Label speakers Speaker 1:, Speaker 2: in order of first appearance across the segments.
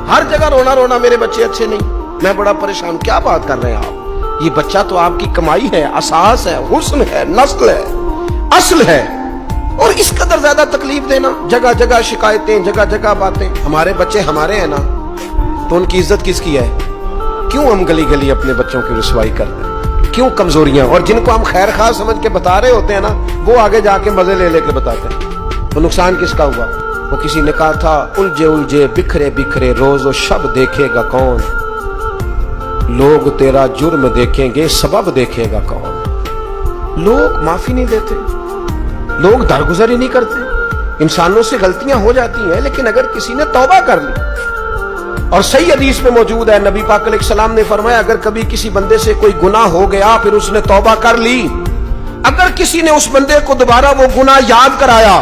Speaker 1: हर जगह रोना रोना, मेरे बच्चे अच्छे नहीं, मैं बड़ा परेशान। क्या बात कर रहे हैं आप? ये बच्चा तो आपकी कमाई है, असास है, हुस्न है, नस्ल है, असल है, और इस कदर ज्यादा तकलीफ देना, जगह जगह शिकायतें, जगह जगह बातें। हमारे बच्चे हमारे हैं ना, तो उनकी इज्जत किसकी है? क्यों हम गली गली अपने बच्चों की रुसवाई करते हैं? क्यों कमजोरियां? और जिनको हम खैर खा समझ के बता रहे होते हैं ना, वो आगे जाके मजे ले लेके बताते हैं। तो नुकसान किसका हुआ? वो किसी ने कहा था, उलझे उलझे बिखरे बिखरे रोज शब देखेगा कौन, लोग तेरा जुर्म देखेंगे सबब देखेगा कौन। लोग माफी नहीं देते, लोग दरगुजर ही नहीं करते। इंसानों से गलतियां हो जाती हैं, लेकिन अगर किसी ने तौबा कर ली, और सही हदीस में मौजूद है, नबी पाक अलैहिस्सलाम ने फरमाया, अगर कभी किसी बंदे से कोई गुनाह हो गया, फिर उसने तौबा कर ली, अगर किसी ने उस बंदे को दोबारा वो गुनाह याद कराया,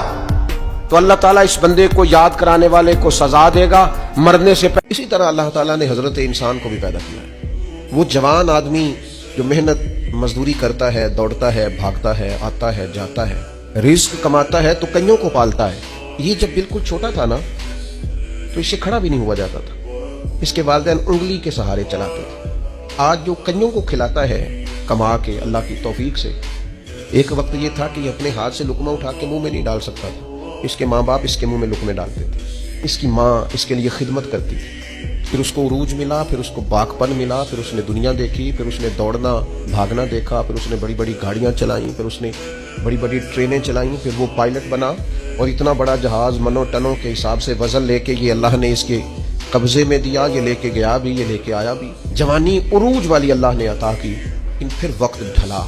Speaker 1: तो अल्लाह ताला इस बंदे को याद कराने वाले को सजा देगा मरने से पहले। इसी तरह अल्लाह ताला ने हजरत इंसान को भी पैदा किया है। वो जवान आदमी जो मेहनत मजदूरी करता है, दौड़ता है, भागता है, आता है, जाता है, रिस्क कमाता है, तो कईयों को पालता है। ये जब बिल्कुल छोटा था ना, तो इससे खड़ा भी नहीं हुआ जाता था, इसके वालिदैन उंगली के सहारे चलाते थे। आज जो कईयों को खिलाता है कमा के अल्लाह की तौफीक से, एक वक्त ये था कि अपने हाथ से लुकमा उठा के मुंह में नहीं डाल सकता था, इसके माँ बाप इसके मुंह में लुकमे डालते थे, इसकी माँ इसके लिए खिदमत करती थी। फिर उसको उरूज मिला, फिर उसको बाकपन मिला, फिर उसने दुनिया देखी, फिर उसने दौड़ना भागना देखा, फिर उसने बड़ी बड़ी गाड़ियाँ चलाई, फिर उसने बड़ी बड़ी ट्रेनें चलाई, फिर वो पायलट बना, और इतना बड़ा जहाज मनो टनों के हिसाब से वजन लेके ये अल्लाह ने इसके कब्जे में दिया, ये लेके गया भी, ये लेके आया भी। जवानी उरूज वाली अल्लाह ने अता की। फिर वक्त ढला,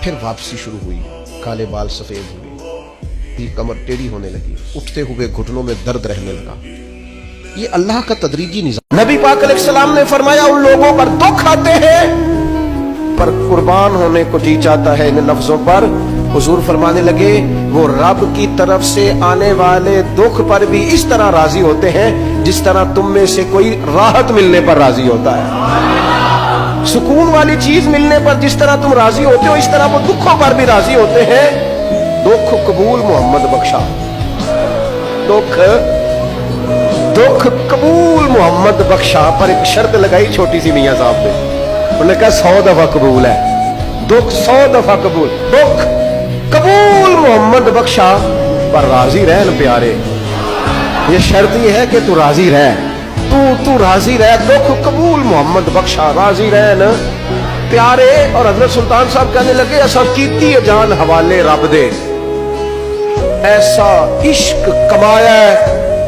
Speaker 1: फिर वापसी शुरू हुई, काले बाल सफेद हुए, कमर टेढ़ी होने लगी, उठते हुए घुटनों में दर्द रहने लगा। ये अल्लाह का तदरीजी निज़ाम। नबी पाक अलैहिस्सलाम ने फरमाया, उन लोगों पर दुख आते हैं पर कुर्बान होने को जी चाहता है। इन लफ्जों पर हुजूर फरमाने लगे, वो रब की तरफ से आने वाले दुख पर भी इस तरह राजी होते हैं जिस तरह तुम में से कोई राहत मिलने पर राजी होता है। सुकून वाली चीज मिलने पर जिस तरह तुम राजी होते हो, इस तरह वो दुखों पर भी राजी होते हैं। दुख कबूल मोहम्मद बख्शा, दुख कबूल मोहम्मद बख्शा, पर एक शर्त लगाई छोटी सी मियां साहब ने, उन्होंने कहा 100 दफा कबूल है, दुख 100 दफा कबूल, दुख कबूल मोहम्मद बख्शा, पर राजी रह न प्यारे। ये शर्त ये है कि तू राजी रह, तू राजी रह, दुख कबूल मोहम्मद बख्शा, राजी रह न प्यारे। और हजरत सुल्तान साहब कहने लगे, असा कीती जान हवाले रब दे, ऐसा इश्क कमाया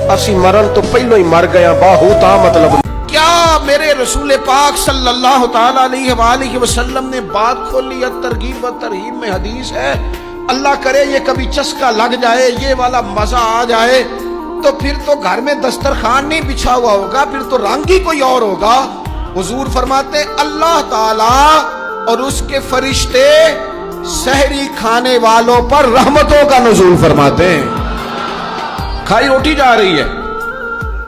Speaker 1: असी मरन तो पहलो ही मर गया, बाहू ता मतलब क्या। मेरे रसूल पाक सल्लल्लाहु ताला अलैहि वसल्लम ने बात खोली है, तरगीब व तरहीब में हदीस है, अल्लाह करे ये कभी चस्का लग जाए, ये वाला मजा आ जाए, तो फिर तो घर में दस्तरखान नहीं बिछा हुआ होगा, फिर तो रंग ही कोई और होगा। हुजूर फरमाते, अल्लाह ताला और उसके फरिश्ते सहरी खाने वालों पर रहमतों का नुज़ूल फरमाते हैं। खाई रोटी जा रही है,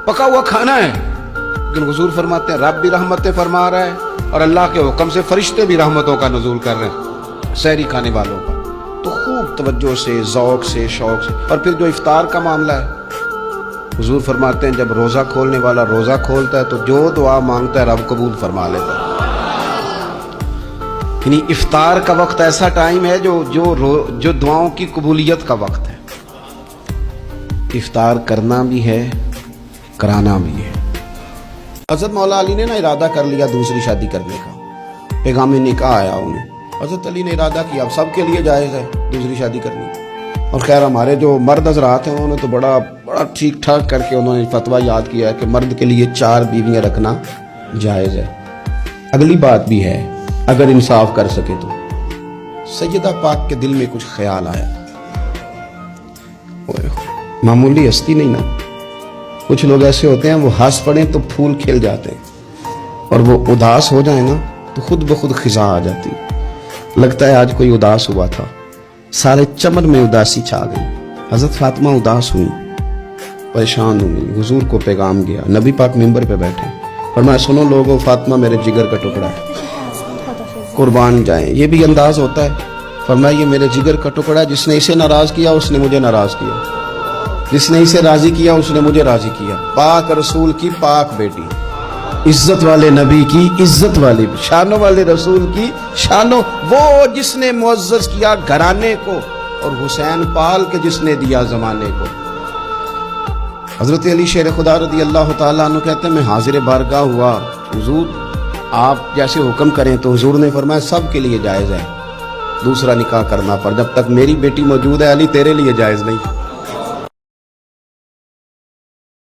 Speaker 1: पका हुआ खाना है, लेकिन हुजूर फरमाते हैं रब भी रहमतें फरमा रहा है, और अल्लाह के हुक्म से फरिश्ते भी रहमतों का नुज़ूल कर रहे हैं सहरी खाने वालों पर। तो खूब तवज्जो से, ज़ौक़ से, शौक़ से। और फिर जो इफ्तार का मामला है, हुजूर फरमाते हैं जब रोज़ा खोलने वाला रोज़ा खोलता है तो जो दुआ मांगता है रब कबूल फरमा लेता है। यानी इफ्तार का वक्त ऐसा टाइम है जो दुआओं की कबूलियत का वक्त है। इफ्तार करना भी है, कराना भी है। हज़रत मौला अली ने ना इरादा कर लिया दूसरी शादी करने का, पैगाम निकाह आया उन्हें, हज़रत अली ने इरादा किया अब सबके लिए जायज़ है दूसरी शादी करनी। और खैर हमारे जो मर्द हज़रात हैं उन्होंने तो बड़ा ठीक ठाक करके उन्होंने फतवा याद किया है कि मर्द के लिए 4 बीवियाँ रखना जायज़ है। अगली बात भी है, अगर इंसाफ कर सके तो। सैयदा पाक के दिल में कुछ ख्याल आया, मामूली हस्ती नहीं ना, कुछ लोग ऐसे होते हैं वो हंस पड़े तो फूल खिल जाते हैं, और वो उदास हो जाए ना तो खुद ब खुद खिजा आ जाती। लगता है आज कोई उदास हुआ था, सारे चमन में उदासी छा गई। हजरत फातिमा उदास हुई, परेशान हुई, हुजूर को पैगाम गया। नबी पाक मिंबर पे बैठे, फरमाया सुनो लोगों, फातिमा मेरे जिगर का टुकड़ा है, कुर्बान जाएं। ये भी अंदाज होता है, फरमाया ये मेरे जिगर का टुकड़ा है, जिसने इसे नाराज किया उसने मुझे नाराज किया। جس نے اسے راضی کیا اس نے مجھے راضی کیا. پاک رسول کی پاک بیٹی, عزت والے نبی کی عزت والی, شانوں والے رسول کی شانوں, وہ جس نے معزز کیا گھرانے کو, اور حسین پال کے جس نے دیا زمانے کو. حضرت علی شیر خدا رضی اللہ تعالیٰ عنہ کہتے ہیں میں حاضر بارگاہ ہوا, حضور آپ جیسے حکم کریں. تو حضور نے فرمایا سب کے لیے جائز ہے دوسرا نکاح کرنا, پر جب تک میری بیٹی موجود ہے علی تیرے لیے جائز نہیں.